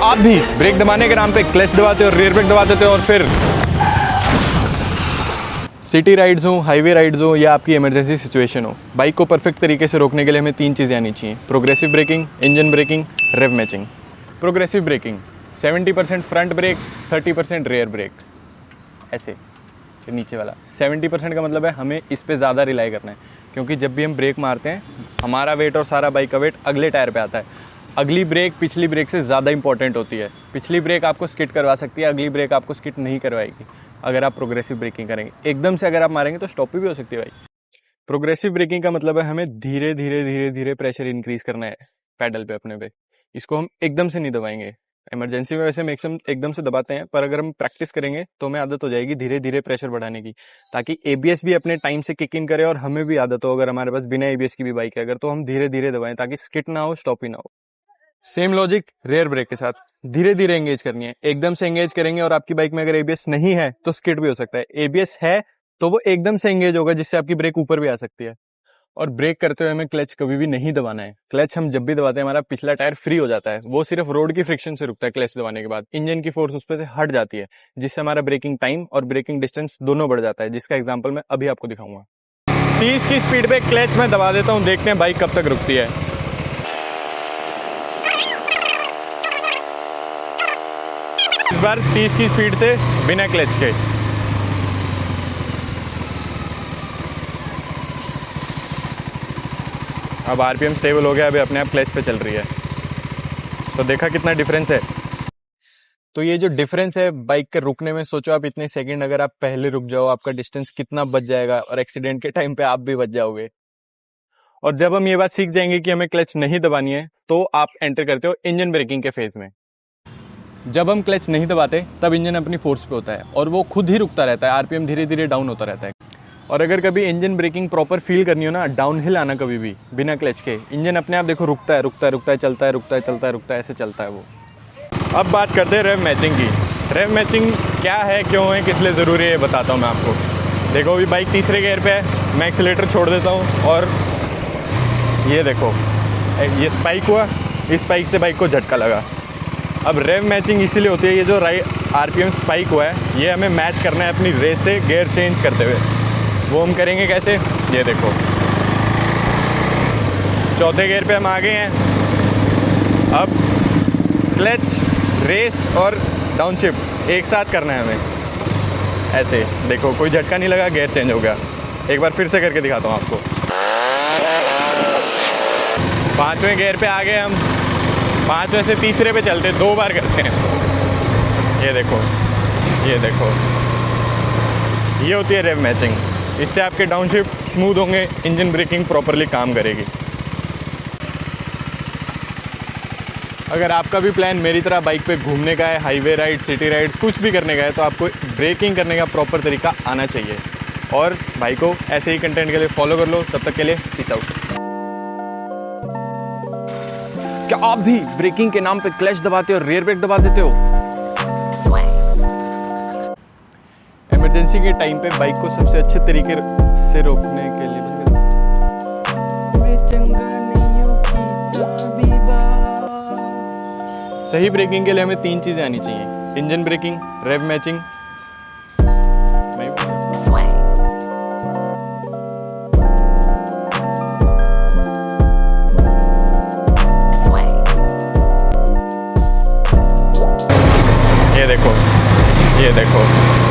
आप भी ब्रेक दबाने के नाम पे क्लच दबाते हो, रेयर ब्रेक दबा देते हो और फिर सिटी राइड्स हो, हाईवे राइड्स हो या आपकी इमरजेंसी सिचुएशन हो, बाइक को परफेक्ट तरीके से रोकने के लिए हमें 3 चीज़ें आनी चाहिए: progressive braking, engine braking, rev matching. Progressive braking 70% front brake, 30% rear brake. ऐसे नीचे वाला 70% का मतलब है हमें इस पे ज़्यादा रिलाई करना है, क्योंकि जब भी हम ब्रेक मारते हैं हमारा वेट और सारा बाइक का वेट अगले टायर पे आता है। अगली ब्रेक पिछली ब्रेक से ज़्यादा इंपॉर्टेंट होती है। पिछली ब्रेक आपको स्किड करवा सकती है, अगली ब्रेक आपको स्किड नहीं करवाएगी अगर आप प्रोग्रेसिव ब्रेकिंग करेंगे। एकदम से अगर आप मारेंगे तो स्टॉप भी हो सकती है बाइक। प्रोग्रेसिव ब्रेकिंग का मतलब है हमें धीरे धीरे धीरे धीरे प्रेशर इंक्रीज करना है पैडल पे अपने पे। इसको हम एकदम से नहीं दबाएंगे। इमरजेंसी में वैसे हम एकदम से दबाते हैं, पर अगर हम प्रैक्टिस करेंगे तो हमें आदत हो जाएगी धीरे धीरे प्रेशर बढ़ाने की, ताकि एबीएस भी अपने टाइम से किक इन करे और हमें भी आदत हो। अगर हमारे पास बिना एबीएस की भी बाइक है अगर, तो हम धीरे धीरे दबाएं ताकि स्किड ना हो, स्टॉप ही ना हो। सेम लॉजिक रेयर ब्रेक के साथ, धीरे धीरे एंगेज करनी है। एकदम से एंगेज करेंगे और आपकी बाइक में अगर एबीएस नहीं है तो स्किड भी हो सकता है। एबीएस है तो वो एकदम से एंगेज होगा जिससे आपकी ब्रेक ऊपर भी आ सकती है। और ब्रेक करते हुए हमें क्लच कभी भी नहीं दबाना है। क्लच हम जब भी दबाते हैं हमारा पिछला टायर फ्री हो जाता है, वो सिर्फ रोड की फ्रिक्शन से रुकता है। क्लच दबाने के बाद इंजन की फोर्स उस पर से हट जाती है, जिससे हमारा ब्रेकिंग टाइम और ब्रेकिंग डिस्टेंस दोनों बढ़ जाता है, जिसका एग्जांपल मैं अभी आपको दिखाऊंगा। 30 की स्पीड पे क्लच में दबा देता हूँ, देखते हैं बाइक कब तक रुकती है। इस बार 30 की स्पीड से बिना क्लच के। अब आरपीएम स्टेबल हो गया, अभी अपने आप क्लच पे चल रही है। तो देखा कितना डिफरेंस है। तो ये जो डिफरेंस है बाइक के रुकने में, सोचो आप इतने सेकंड अगर आप पहले रुक जाओ, आपका डिस्टेंस कितना बच जाएगा और एक्सीडेंट के टाइम पे आप भी बच जाओगे। और जब हम ये बात सीख जाएंगे कि हमें क्लच नहीं दबानी है, तो आप एंटर करते हो इंजन ब्रेकिंग के फेज में। जब हम क्लच नहीं दबाते तब इंजन अपनी फोर्स पे होता है और वो खुद ही रुकता रहता है, आरपीएम धीरे धीरे डाउन होता रहता है। और अगर कभी इंजन ब्रेकिंग प्रॉपर फील करनी हो ना, डाउन हिल आना कभी भी बिना क्लच के, इंजन अपने आप देखो रुकता है, रुकता है, रुकता है, चलता है, रुकता है, चलता है, रुकता है, ऐसे चलता है वो। अब बात करते हैं रेव मैचिंग की। रेव मैचिंग क्या है, क्यों है, किस लिए ज़रूरी है, बताता हूँ मैं आपको। देखो अभी बाइक तीसरे गियर पे है, मैं एक्सीलेटर छोड़ देता हूँ और ये देखो ये स्पाइक हुआ, इस स्पाइक से बाइक को झटका लगा। अब रेव मैचिंग इसीलिए होती है, ये जो आरपीएम स्पाइक हुआ है ये हमें मैच करना है अपनी रेस से गियर चेंज करते हुए। वो हम करेंगे कैसे, ये देखो चौथे गियर पे हम आ गए हैं। अब क्लच, रेस और डाउनशिफ्ट एक साथ करना है हमें। ऐसे देखो कोई झटका नहीं लगा, गियर चेंज हो गया। एक बार फिर से करके दिखाता हूँ आपको। 5वें गियर पे आ गए हम, 5वें से तीसरे पे चलते, 2 बार करते हैं। ये देखो, ये देखो, ये होती है रेव मैचिंग। इससे आपके डाउनशिफ्ट स्मूथ होंगे, इंजन ब्रेकिंग प्रॉपरली काम करेगी। अगर आपका भी प्लान मेरी तरह बाइक पे घूमने का है, हाईवे राइड, सिटी राइड, कुछ भी करने का है, तो आपको ब्रेकिंग करने का प्रॉपर तरीका आना चाहिए। और भाई को ऐसे ही कंटेंट के लिए फॉलो कर लो। तब तक के लिए पीस आउट। क्या आप भी ब्रेकिंग के नाम पे क्लच दबाते हो, रेयर ब्रेक दबा देते हो? इमरजेंसी के टाइम पे बाइक को सबसे अच्छे तरीके से रोकने के लिए सही ब्रेकिंग के लिए हमें 3 चीजें आनी चाहिए: इंजन ब्रेकिंग, रेव मैचिंग, ये देखो, ये देखो।